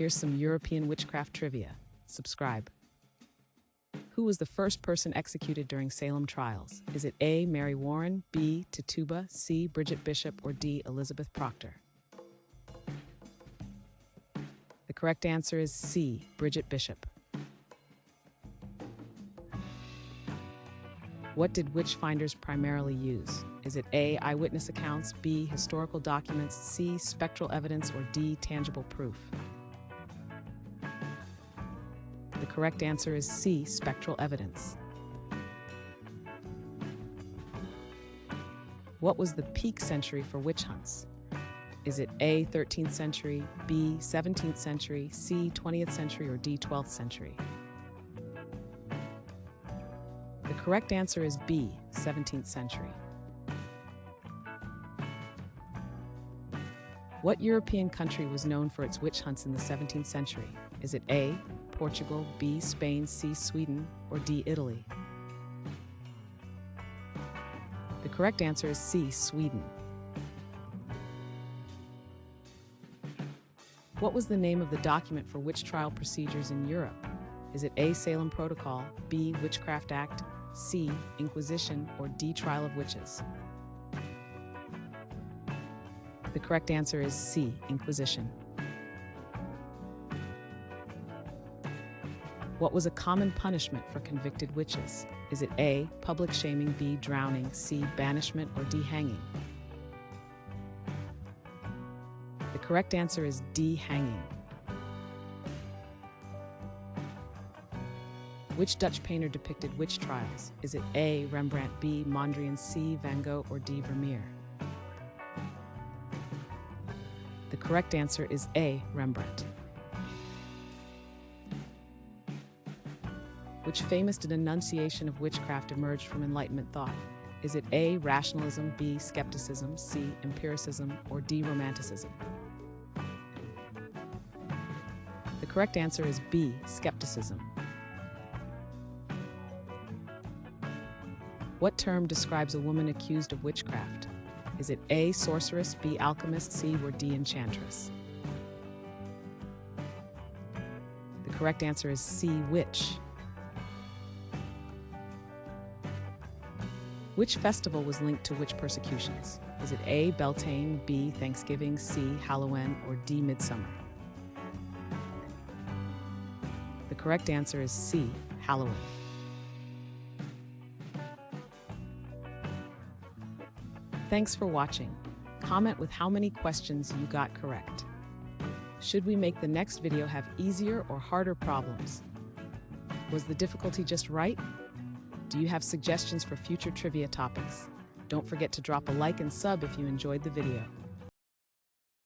Here's some European witchcraft trivia. Subscribe. Who was the first person executed during Salem trials? Is it A. Mary Warren, B. Tituba, C. Bridget Bishop, or D. Elizabeth Proctor? The correct answer is C. Bridget Bishop. What did witch finders primarily use? Is it A. eyewitness accounts, B. historical documents, C. spectral evidence, or D. tangible proof? The correct answer is C. spectral evidence. What was the peak century for witch hunts? Is it A. 13th century, B. 17th century, C. 20th century, or D. 12th century? The correct answer is B. 17th century. What European country was known for its witch hunts in the 17th century? Is it A. Portugal, B. Spain, C. Sweden, or D. Italy? The correct answer is C. Sweden. What was the name of the document for witch trial procedures in Europe? Is it A. Salem Protocol, B. Witchcraft Act, C. Inquisition, or D. Trial of Witches? The correct answer is C. Inquisition. What was a common punishment for convicted witches? Is it A. public shaming, B. drowning, C. banishment, or D. hanging? The correct answer is D. hanging. Which Dutch painter depicted witch trials? Is it A. Rembrandt, B. Mondrian, C. Van Gogh, or D. Vermeer? The correct answer is A. Rembrandt. Which famous denunciation of witchcraft emerged from Enlightenment thought? Is it A. rationalism, B. skepticism, C. empiricism, or D. romanticism? The correct answer is B. skepticism. What term describes a woman accused of witchcraft? Is it A. sorceress, B. alchemist, C. or D. enchantress? The correct answer is C. witch. Which festival was linked to witch persecutions? Is it A. Beltane, B. Thanksgiving, C. Halloween, or D. Midsummer? The correct answer is C. Halloween. Thanks for watching. Comment with how many questions you got correct. Should we make the next video have easier or harder problems? Was the difficulty just right? Do you have suggestions for future trivia topics? Don't forget to drop a like and sub if you enjoyed the video.